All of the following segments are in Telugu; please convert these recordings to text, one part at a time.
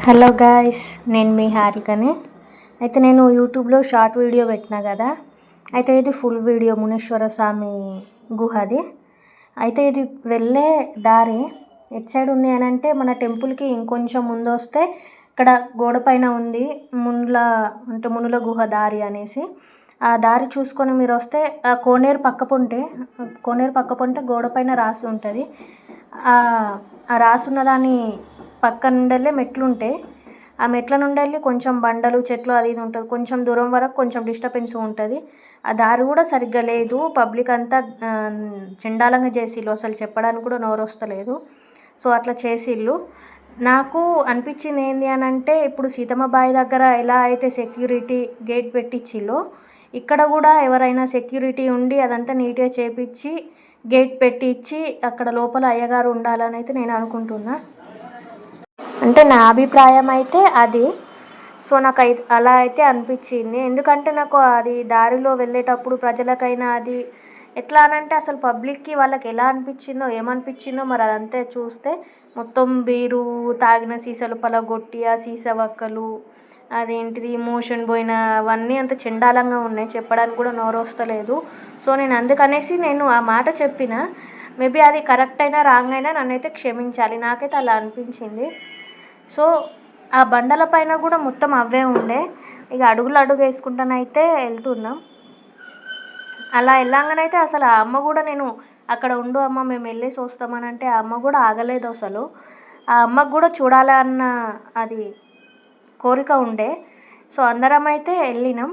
హలో గాయ్స్, నేను మీ హారికని. అయితే నేను యూట్యూబ్లో షార్ట్ వీడియో పెట్టినా కదా. అయితే ఇది ఫుల్ వీడియో మునేశ్వర స్వామి గుహది. అయితే ఇది వెళ్ళే దారి ఎటు సైడ్ ఉంది అని అంటే మన టెంపుల్కి ఇంకొంచెం ముందు వస్తే ఇక్కడ గోడ పైన ఉంది మునుల గుహ దారి అనేసి. ఆ దారి చూసుకొని మీరు వస్తే ఆ కోనేరు పక్క పొంటే గోడ పైన రాసి ఉంటుంది. ఆ రాసి ఉన్న దాని పక్క నుండి మెట్లు ఉంటాయి. ఆ మెట్ల నుండి వెళ్ళి కొంచెం బండలు చెట్లు అది ఇది ఉంటుంది. కొంచెం దూరం వరకు కొంచెం డిస్టర్బెన్స్ ఉంటుంది. ఆ దారి కూడా సరిగ్గా లేదు. పబ్లిక్ అంతా చండాలంగా చేసిళ్ళు, అసలు చెప్పడానికి కూడా నోరు వస్తలేదు. సో అట్లా చేసిళ్ళు. నాకు అనిపించింది ఏంటి అని అంటే, ఇప్పుడు సీతమ్మ బాయి దగ్గర ఎలా అయితే సెక్యూరిటీ గేట్ పెట్టించిల్లో, ఇక్కడ కూడా ఎవరైనా సెక్యూరిటీ ఉండి అదంతా నీట్గా చేపించి గేట్ పెట్టించి అక్కడ లోపల అయ్యగారు ఉండాలని అయితే నేను అనుకుంటున్నా. అంటే నా అభిప్రాయం అయితే అది. సో నాకు అలా అయితే అనిపించింది. ఎందుకంటే నాకు అది దారిలో వెళ్ళేటప్పుడు ప్రజలకైనా అది ఎట్లా అనంటే, అసలు పబ్లిక్కి వాళ్ళకి ఎలా అనిపించిందో ఏమనిపించిందో మరి అదంతా చూస్తే మొత్తం బీరు తాగిన సీసాలు పలగొట్టి ఆ సీసా వక్కలు అదేంటిది మోషన్ పోయిన అవన్నీ అంత చండాలంగా ఉన్నాయి. చెప్పడానికి కూడా నోరు వస్తలేదు. సో నేను అందుకనేసి ఆ మాట చెప్పిన. మేబీ అది కరెక్ట్ అయినా రాంగ్ అయినా నన్నైతే క్షమించాలి. నాకైతే అలా అనిపించింది. సో ఆ బండల పైన కూడా మొత్తం అవే ఉండే. ఇక అడుగు వేసుకుంటానైతే వెళ్తున్నాం. అలా వెళ్ళంగానైతే అసలు ఆ అమ్మ కూడా, నేను అక్కడ ఉండు అమ్మ మేము వెళ్ళేసి వస్తామని అంటే ఆ అమ్మ కూడా ఆగలేదు అసలు. ఆ అమ్మకు కూడా చూడాలి అన్న అది కోరిక ఉండే. సో అందరం అయితే వెళ్ళినాం.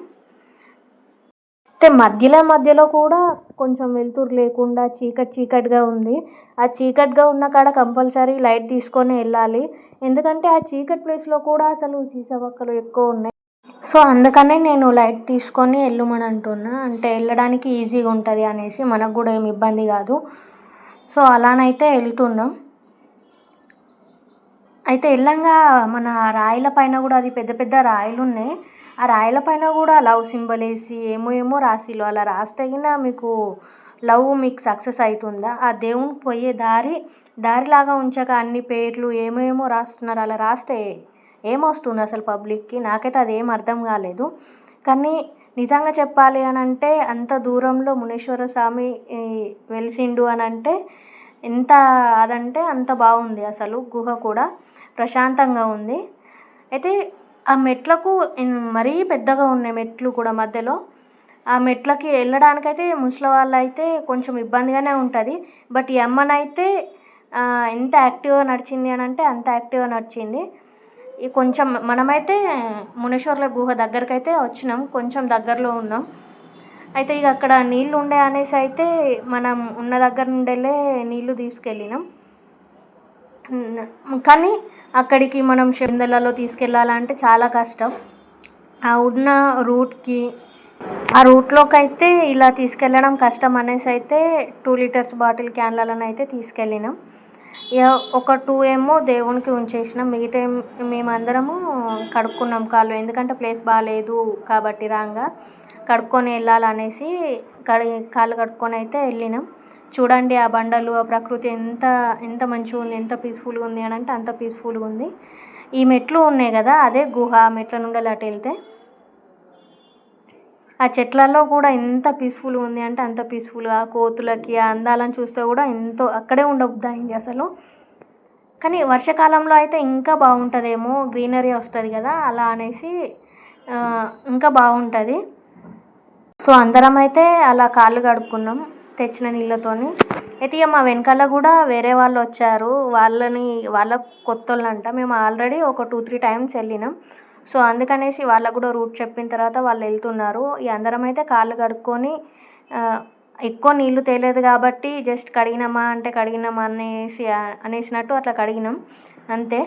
అయితే మధ్యలో కూడా కొంచెం వెలుతురు లేకుండా చీకటిగా ఉంది. ఆ చీకటిగా ఉన్న కాడ కంపల్సరీ లైట్ తీసుకొని వెళ్ళాలి. ఎందుకంటే ఆ చీకటి ప్లేస్లో కూడా అసలు సీసా వక్కలు ఎక్కువ ఉన్నాయి. సో అందుకనే నేను లైట్ తీసుకొని వెళ్ళమని అంటున్నా. అంటే వెళ్ళడానికి ఈజీగా ఉంటుంది అనేసి, మనకు కూడా ఏమి ఇబ్బంది కాదు. సో అలానైతే వెళ్తున్నాం. అయితే వెళ్ళంగా మన రాయిల పైన కూడా అది పెద్ద పెద్ద రాయిలు ఉన్నాయి. ఆ రాయిల పైన కూడా లవ్ సింబల్ వేసి ఏమో రాసిలు. అలా రాస్తే మీకు లవ్ మీకు సక్సెస్ అవుతుందా? ఆ దేవునికి పోయే దారిలాగా ఉంచక అన్ని పేర్లు ఏమేమో రాస్తున్నారు. అలా రాస్తే ఏమొస్తుంది అసలు పబ్లిక్కి? నాకైతే అదేం అర్థం కాలేదు. కానీ నిజంగా చెప్పాలి అని అంటే, అంత దూరంలో మునేశ్వర స్వామి వెలిసిండు అని అంటే అదంటే అంత బాగుంది. అసలు గుహ కూడా ప్రశాంతంగా ఉంది. అయితే ఆ మెట్లకు మరీ పెద్దగా ఉన్నాయి మెట్లు కూడా మధ్యలో. ఆ మెట్లకి వెళ్ళడానికైతే ముసలి వాళ్ళు అయితే కొంచెం ఇబ్బందిగానే ఉంటుంది. బట్ ఈ అమ్మనైతే ఎంత యాక్టివ్గా నడిచింది అని అంటే అంత యాక్టివ్గా నడిచింది. కొంచెం మనమైతే మునేశ్వర్ల గుహ దగ్గరికి అయితే వచ్చినాం, కొంచెం దగ్గరలో ఉన్నాం. అయితే ఇక అక్కడ నీళ్ళు ఉండే అనేసి అయితే మనం ఉన్న దగ్గర నుండే నీళ్ళు తీసుకెళ్ళినాం. కానీ అక్కడికి మనం షెందలలో తీసుకెళ్ళాలంటే చాలా కష్టం. ఆ ఉన్న ఆ రూట్లోకి అయితే ఇలా తీసుకెళ్ళడం కష్టం అనేసి అయితే 2 లీటర్స్ బాటిల్ క్యాన్లను అయితే తీసుకెళ్ళినాం. ఇక ఒక 2 ఏమో దేవునికి ఉంచేసినాం. మిగతా మేమందరము కడుక్కున్నాం కాళ్ళు. ఎందుకంటే ప్లేస్ బాగాలేదు కాబట్టి రాంగా కడుక్కొని వెళ్ళాలనేసి కాళ్ళు కడుక్కొని అయితే వెళ్ళినాం. చూడండి ఆ బండలు, ఆ ప్రకృతి ఎంత మంచిగా ఉంది, ఎంత పీస్ఫుల్గా ఉంది అని అంటే అంత పీస్ఫుల్గా ఉంది. ఈ మెట్లు ఉన్నాయి కదా, అదే గుహ. మెట్ల నుండి అటు వెళ్తే ఆ చెట్లలో కూడా ఎంత పీస్ఫుల్గా ఉంది అంటే అంత పీస్ఫుల్గా. కోతులకి ఆ అందాలను చూస్తే కూడా ఎంతో అక్కడే ఉండబుద్ది అసలు. కానీ వర్షాకాలంలో అయితే ఇంకా బాగుంటుందేమో, గ్రీనరీ వస్తుంది కదా, అలా అనేసి ఇంకా బాగుంటుంది. సో అందరం అయితే అలా కాళ్ళు కడుక్కున్నాం తెచ్చిన నీళ్ళతోని. అయితే ఇక మా వెనకాల కూడా వేరే వాళ్ళు వచ్చారు. వాళ్ళ కొత్త వాళ్ళంట. మేము ఆల్రెడీ ఒక 2-3 టైమ్స్ వెళ్ళినాం. సో అందుకనేసి వాళ్ళకు కూడా రూట్ చెప్పిన తర్వాత వాళ్ళు వెళ్తున్నారు. ఈ అందరం అయితే కాళ్ళు కడుక్కొని ఎక్కువ నీళ్ళు తేలేదు కాబట్టి జస్ట్ కడిగినామా అంటే కడిగినామా అనేసినట్టు అట్లా కడిగినాం అంతే.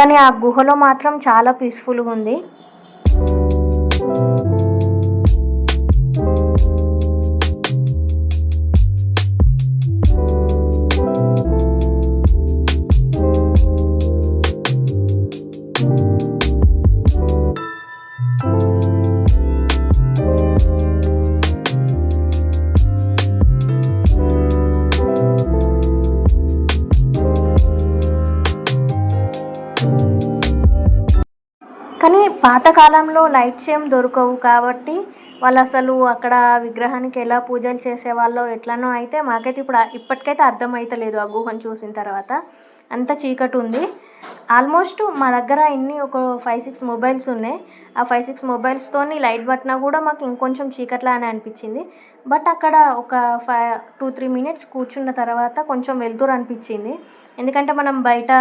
కానీ ఆ గుహలో మాత్రం చాలా పీస్ఫుల్గా ఉంది. కానీ పాతకాలంలో లైట్స్ ఏం దొరకవు కాబట్టి వాళ్ళు అసలు అక్కడ విగ్రహానికి ఎలా పూజలు చేసేవాళ్ళో ఎట్లనో అయితే మాకైతే ఇప్పటికైతే అర్థమైతలేదు ఆ గుహను చూసిన తర్వాత. అంత చీకటి ఉంది. ఆల్మోస్ట్ మా దగ్గర ఒక 5-6 మొబైల్స్ ఉన్నాయి. ఆ 5-6 మొబైల్స్తోని లైట్ పట్టినా కూడా మాకు ఇంకొంచెం చీకట్లానే అనిపించింది. బట్ అక్కడ ఒక 2-3 మినిట్స్ కూర్చున్న తర్వాత కొంచెం వెలుతురు అనిపించింది. ఎందుకంటే మనం బయట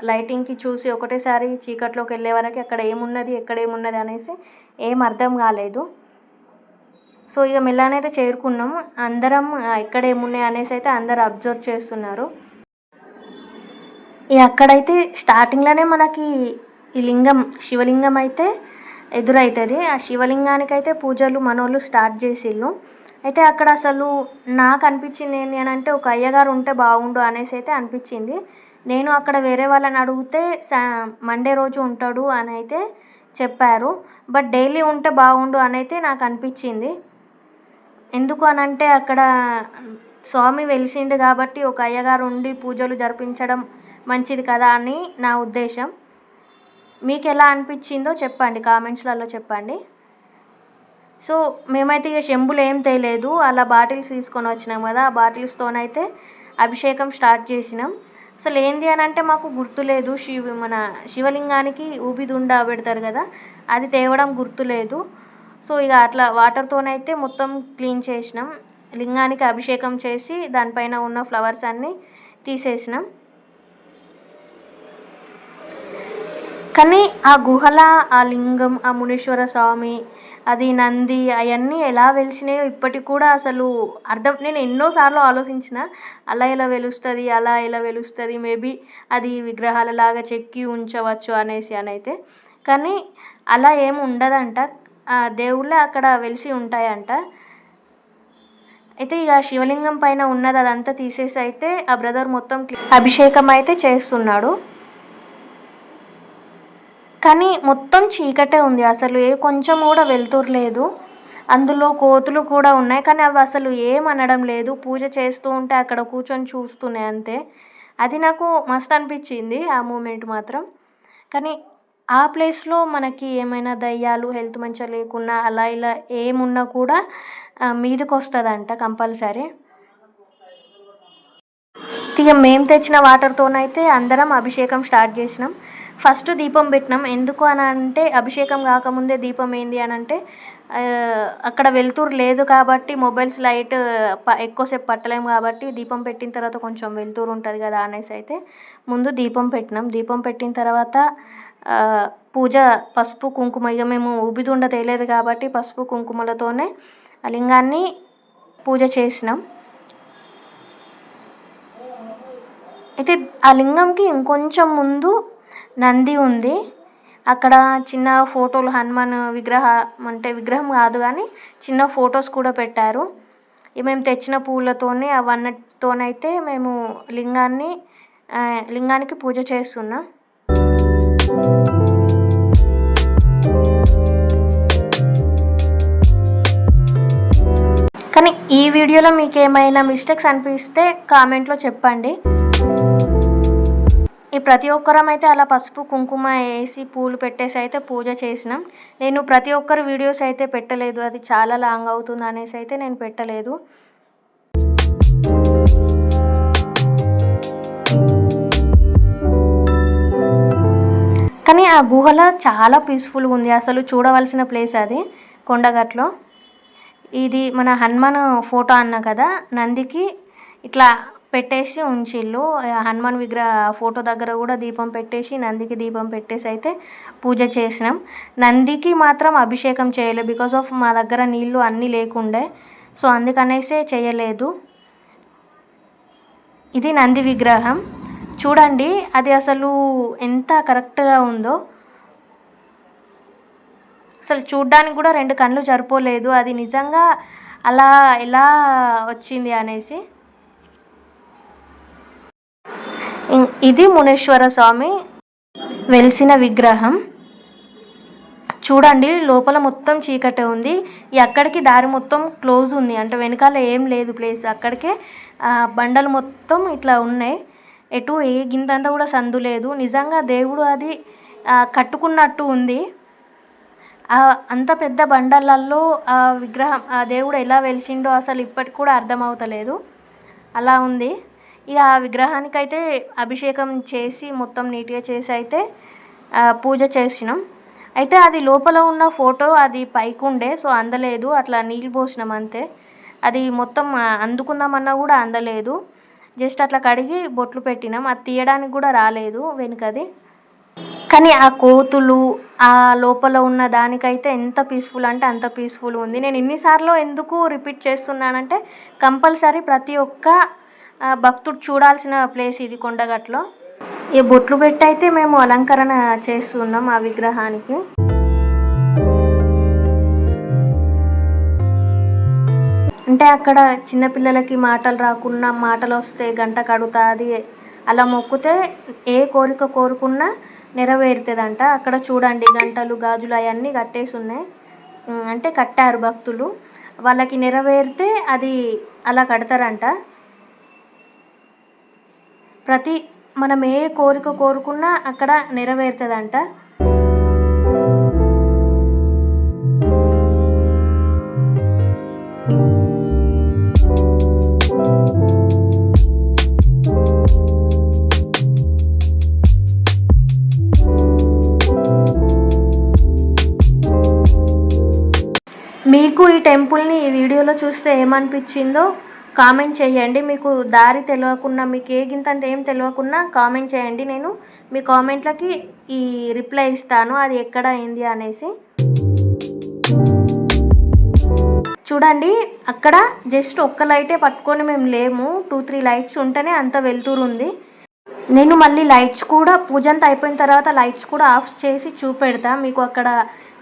లైటింగ్కి చూసి ఒకటేసారి చీకట్లోకి వెళ్ళే వరకు అక్కడ ఏమున్నది ఎక్కడ ఏమున్నది అనేసి ఏం అర్థం కాలేదు. సో ఇక మెల్లనైతే చేరుకున్నాం. అందరం ఎక్కడ ఏమున్నాయి అనేసి అయితే అందరు అబ్జర్వ్ చేస్తున్నారు. అక్కడైతే స్టార్టింగ్లోనే మనకి ఈ శివలింగం అయితే ఎదురవుతుంది. ఆ శివలింగానికైతే పూజలు మనోళ్ళు స్టార్ట్ చేసిళ్ళు. అయితే అక్కడ అసలు నాకు అనిపించింది ఏంటి అని అంటే ఒక అయ్యగారు ఉంటే బాగుండు అనేసి అయితే అనిపించింది. నేను అక్కడ వేరే వాళ్ళని అడిగితే మండే రోజు ఉంటాడు అని అయితే చెప్పారు. బట్ డైలీ ఉంటే బాగుండు అని అయితే నాకు అనిపించింది. ఎందుకు అని అంటే అక్కడ స్వామి వెలిసిండు కాబట్టి ఒక అయ్యగారు ఉండి పూజలు జరిపించడం మంచిది కదా అని నా ఉద్దేశం. మీకు ఎలా అనిపించిందో చెప్పండి, కామెంట్స్లలో చెప్పండి. సో మేమైతే ఇక చెంబులు ఏం తేలేదు, అలా బాటిల్స్ తీసుకొని వచ్చినాం కదా, ఆ బాటిల్స్తోనైతే అభిషేకం స్టార్ట్ చేసినాం. అసలు ఏంది అని అంటే మాకు గుర్తులేదు. మన శివలింగానికి ఊబిదుండ పెడతారు కదా, అది తేవడం గుర్తులేదు. సో ఇక అట్లా వాటర్తోనైతే మొత్తం క్లీన్ చేసినాం. లింగానికి అభిషేకం చేసి దానిపైన ఉన్న ఫ్లవర్స్ అన్నీ తీసేసినాం. కానీ ఆ గుహల ఆ లింగం, ఆ మునీశ్వర స్వామి, అది నంది, అవన్నీ ఎలా వెలిసినాయో ఇప్పటికి కూడా అసలు నేను ఎన్నోసార్లు ఆలోచించిన అలా ఎలా వెలుస్తుంది, అలా ఎలా వెలుస్తుంది, మేబీ అది విగ్రహాలలాగా చెక్కి ఉంచవచ్చు అనేసి అయితే. కానీ అలా ఏమి ఉండదంట, దేవుళ్ళే అక్కడ వెలిసి ఉంటాయంట. అయితే ఇక శివలింగం పైన ఉన్నది అదంతా తీసేసి అయితే ఆ బ్రదర్ మొత్తం అభిషేకం అయితే చేస్తున్నాడు. కానీ మొత్తం చీకటే ఉంది, అసలు కొంచెం కూడా వెలుతురు లేదు. అందులో కోతులు కూడా ఉన్నాయి, కానీ అవి అసలు ఏమనడం లేదు. పూజ చేస్తూ ఉంటే అక్కడ కూర్చొని చూస్తున్నాయి అంతే. అది నాకు మస్తు అనిపించింది ఆ మూమెంట్ మాత్రం. కానీ ఆ ప్లేస్లో మనకి ఏమైనా దయ్యాలు, హెల్త్ మంచిగా లేకున్నా అలా ఇలా ఏమున్నా కూడా మీదకి వస్తుందంట కంపల్సరీ. ఇక మేము తెచ్చిన వాటర్తోనైతే అందరం అభిషేకం స్టార్ట్ చేసినాం. ఫస్ట్ దీపం పెట్టినాం. ఎందుకు అని అంటే అభిషేకం కాకముందే దీపం ఏంది అని అంటే అక్కడ వెలుతురు లేదు కాబట్టి మొబైల్స్ లైట్ ఎక్కువసేపు పట్టలేము కాబట్టి దీపం పెట్టిన తర్వాత కొంచెం వెలుతురు ఉంటుంది కదా అనేసి అయితే ముందు దీపం పెట్టినాం. దీపం పెట్టిన తర్వాత పూజ పసుపు కుంకుమ, ఇక మేము ఊబిదుండ తేలేదు కాబట్టి పసుపు కుంకుమలతోనే ఆ లింగాన్ని పూజ చేసినాం. అయితే ఆ లింగంకి ఇంకొంచెం ముందు నంది ఉంది. అక్కడ చిన్న ఫోటోలు హనుమాన్ విగ్రహం కాదు కానీ చిన్న ఫొటోస్ కూడా పెట్టారు. మేము తెచ్చిన పూలతోనే అవన్నతోనైతే మేము లింగానికి పూజ చేస్తున్నాం. కానీ ఈ వీడియోలో మీకు ఏమైనా మిస్టేక్స్ అనిపిస్తే కామెంట్లో చెప్పండి. ప్రతి ఒక్కరం అయితే అలా పసుపు కుంకుమ వేసి పూలు పెట్టేసి అయితే పూజ చేసినాం. నేను ప్రతి ఒక్కరి వీడియోస్ అయితే పెట్టలేదు, అది చాలా లాంగ్ అవుతుంది అనేసి అయితే నేను పెట్టలేదు. కానీ ఆ గుహలో చాలా పీస్ఫుల్గా ఉంది, అసలు చూడవలసిన ప్లేస్ అది. కొండగట్లో ఇది మన హనుమాన్ ఫోటో అన్న కదా, నందికి ఇట్లా పెట్టేసి ఉంచిళ్ళు. హనుమాన్ ఫోటో దగ్గర కూడా దీపం పెట్టేసి నందికి దీపం పెట్టేసి అయితే పూజ చేసినాం. నందికి మాత్రం అభిషేకం చేయలేదు, బికాస్ ఆఫ్ మా దగ్గర నీళ్ళు అన్నీ లేకుండే, సో అందుకనేసే చేయలేదు. ఇది నంది విగ్రహం చూడండి, అది అసలు ఎంత కరెక్ట్గా ఉందో. అసలు చూడ్డానికి కూడా 2 కళ్ళు సరిపోలేదు, అది నిజంగా అలా ఎలా వచ్చింది అనేసి. ఇది మునేశ్వర స్వామి వెలిసిన విగ్రహం చూడండి. లోపల మొత్తం చీకటే ఉంది. అక్కడికి దారి మొత్తం క్లోజ్ ఉంది, అంటే వెనకాల ఏం లేదు ప్లేస్. అక్కడికే బండలు మొత్తం ఇట్లా ఉన్నాయి, ఎటు గింతంతా కూడా సందు లేదు. నిజంగా దేవుడు అది కట్టుకున్నట్టు ఉంది. అంత పెద్ద బండలల్లో ఆ విగ్రహం ఆ దేవుడు ఎలా వెలిసిండో అసలు ఇప్పటికి కూడా అర్థమవుతలేదు. అలా ఉంది. ఇక ఆ విగ్రహానికైతే అభిషేకం చేసి మొత్తం నీట్గా చేసి అయితే పూజ చేసినాం. అయితే అది లోపల ఉన్న ఫోటో అది పైకి ఉండే, సో అందలేదు. అట్లా నీళ్ళు పోసినాం అంతే. అది మొత్తం అందుకుందామన్నా కూడా అందలేదు. జస్ట్ అట్లా కడిగి బొట్లు పెట్టినాం. అది తీయడానికి కూడా రాలేదు వెనుకది. కానీ ఆ కోతులు ఆ లోపల ఉన్న దానికైతే ఎంత పీస్ఫుల్ అంటే అంత పీస్ఫుల్ ఉంది. నేను ఇన్నిసార్లు ఎందుకు రిపీట్ చేస్తున్నానంటే కంపల్సరీ ప్రతి ఒక్క భక్తుడు చూడాల్సిన ప్లేస్ ఇది కొండగట్లో. ఈ బొట్లు పెట్టి అయితే మేము అలంకరణ చేస్తున్నాం ఆ విగ్రహానికి. అంటే అక్కడ చిన్నపిల్లలకి మాటలు రాకున్నా మాటలు వస్తే గంట కడుగుతుంది, అలా మొక్కితే ఏ కోరిక కోరుకున్నా నెరవేరుతుందంట. అక్కడ చూడండి గంటలు గాజులు అవన్నీ కట్టేసి ఉన్నాయి. అంటే కట్టారు భక్తులు, వాళ్ళకి నెరవేరితే అది అలా కడతారంట. మనం ఏ కోరిక కోరుకున్నా అక్కడ నెరవేరుతుందంట. మీకు ఈ టెంపుల్ని ఈ వీడియోలో చూస్తే ఏమనిపించిందో కామెంట్ చేయండి. మీకు దారి తెలియకున్నా, మీకు ఏ గింతంత ఏం తెలియకున్నా కామెంట్ చేయండి. నేను మీ కామెంట్లకి ఈ రిప్లై ఇస్తాను అది ఎక్కడ అయింది అనేసి. చూడండి అక్కడ జస్ట్ ఒక్క లైటే పట్టుకొని మేము లేము, 2-3 లైట్స్ ఉంటేనే అంత వెలుతురు ఉంది. నేను మళ్ళీ లైట్స్ కూడా పూజ అంతా అయిపోయిన తర్వాత లైట్స్ కూడా ఆఫ్ చేసి చూపెడతా మీకు అక్కడ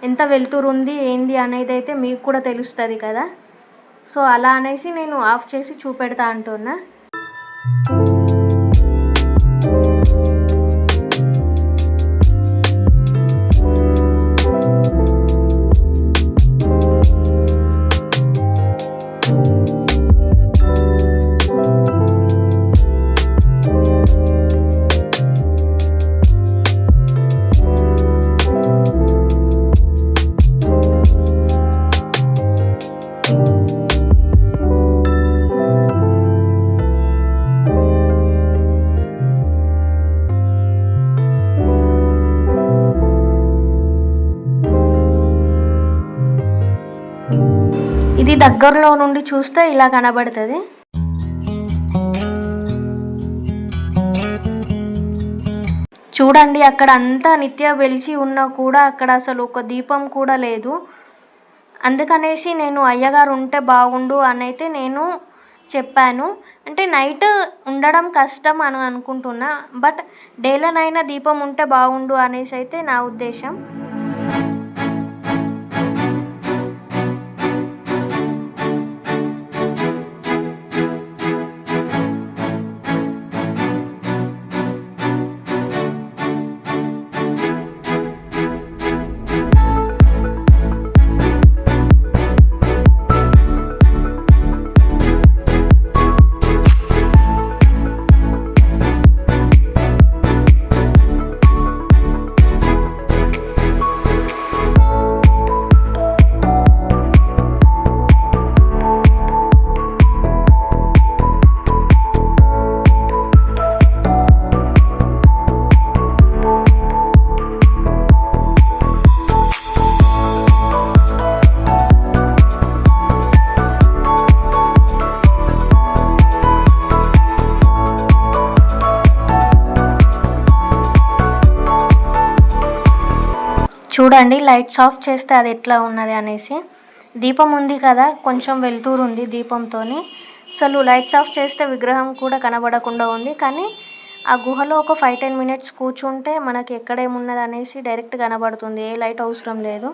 ఎంత వెలుతురు ఉంది ఏంది అనేది అయితే మీకు కూడా తెలుస్తుంది కదా. సో అలా అనేసి నేను ఆఫ్ చేసి చూపెడతా అంటున్నా. ఇది దగ్గరలో నుండి చూస్తే ఇలా కనబడుతుంది. చూడండి అక్కడ అంతా నిత్య వెలిచి ఉన్నా కూడా అక్కడ అసలు ఒక దీపం కూడా లేదు. అందుకనేసి నేను అయ్యగారు ఉంటే బాగుండు అని అయితే నేను చెప్పాను. అంటే నైట్ ఉండడం కష్టం అని అనుకుంటున్నా, బట్ డేలోనైనా దీపం ఉంటే బాగుండు అనేసి అయితే నా ఉద్దేశం. చూడండి లైట్స్ ఆఫ్ చేస్తే అది ఎట్లా ఉన్నది అనేసి. దీపం ఉంది కదా, కొంచెం వెలుతురు ఉంది దీపంతో. అసలు లైట్స్ ఆఫ్ చేస్తే విగ్రహం కూడా కనబడకుండా ఉంది. కానీ ఆ గుహలో ఒక 5-10 మినిట్స్ కూర్చుంటే మనకి ఎక్కడేమున్నది అనేసి డైరెక్ట్ కనబడుతుంది, ఏ లైట్ అవసరం లేదు.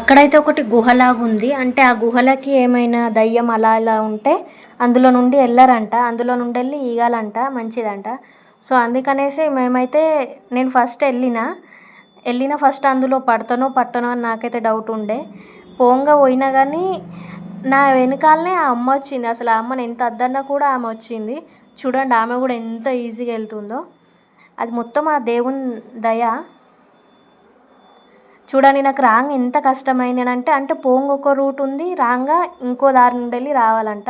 అక్కడైతే ఒకటి గుహలాగా ఉంది. అంటే ఆ గుహలకి ఏమైనా దయ్యం అలా ఇలా ఉంటే అందులో నుండి వెళ్ళారంట, అందులో నుండి వెళ్ళి ఈగాలంట మంచిదంట. సో అందుకనేసి మేమైతే నేను ఫస్ట్ ఫస్ట్ అందులో పడతానో పట్టనో అని నాకైతే డౌట్ ఉండే. పోయినా కానీ నా వెనకాలనే ఆ అమ్మ వచ్చింది. అసలు ఆ అమ్మని ఎంత వద్దన్నా కూడా ఆమె వచ్చింది. చూడండి ఆమె కూడా ఎంత ఈజీగా వెళ్తుందో. అది మొత్తం ఆ దేవుని దయ. చూడండి నాకు రాంగ్ ఎంత కష్టమైంది అంటే ఒక రూట్ ఉంది, రాంగా ఇంకో దారి నుండి వెళ్ళి రావాలంట.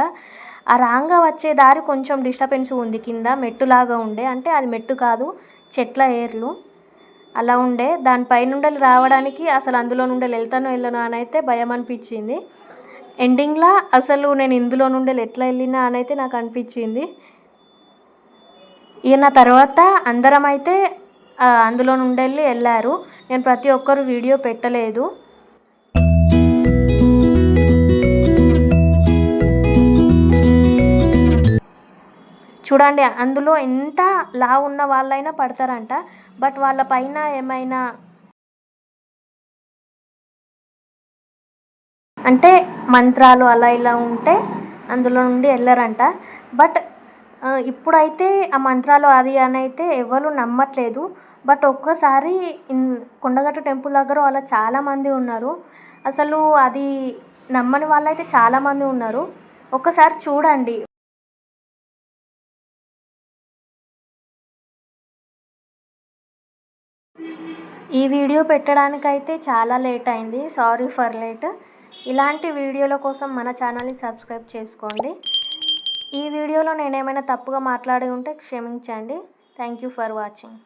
ఆ రాంగా వచ్చే దారి కొంచెం డిస్టర్బెన్స్ ఉంది, కింద మెట్టులాగా ఉండే. అంటే అది మెట్టు కాదు, చెట్ల ఏర్లు అలా ఉండే. దానిపై నుండి రావడానికి అసలు అందులో నుండి వెళ్తానో వెళ్ళనో అని అయితే భయం అనిపించింది. ఎండింగ్లో అసలు నేను ఇందులో నుండి ఎట్లా వెళ్ళినా అని అయితే నాకు అనిపించింది. ఇక నా తర్వాత అందరం అయితే అందులో నుండి వెళ్ళారు. నేను ప్రతి ఒక్కరు వీడియో పెట్టలేదు. చూడండి అందులో ఎంత లావు ఉన్న వాళ్ళైనా పడతారంట. బట్ వాళ్ళ పైన ఏమైనా అంటే మంత్రాలు అలా ఇలా ఉంటే అందులో నుండి వెళ్ళారంట. బట్ ఇప్పుడైతే ఆ మంత్రాలు అది అని అయితే ఎవరు నమ్మట్లేదు. బట్ ఒక్కసారి కొండగట్టు టెంపుల్ దగ్గర అలా చాలామంది ఉన్నారు. అసలు అది నమ్మని వాళ్ళైతే చాలామంది ఉన్నారు. ఒక్కసారి చూడండి. ఈ వీడియో పెట్టడానికైతే చాలా లేట్ అయింది, సారీ ఫర్ లేట్. ఇలాంటి వీడియోల కోసం మన ఛానల్ని సబ్స్క్రైబ్ చేసుకోండి. ఈ వీడియోలో నేనేమైనా తప్పుగా మాట్లాడి ఉంటే క్షమించండి. Thank you for watching.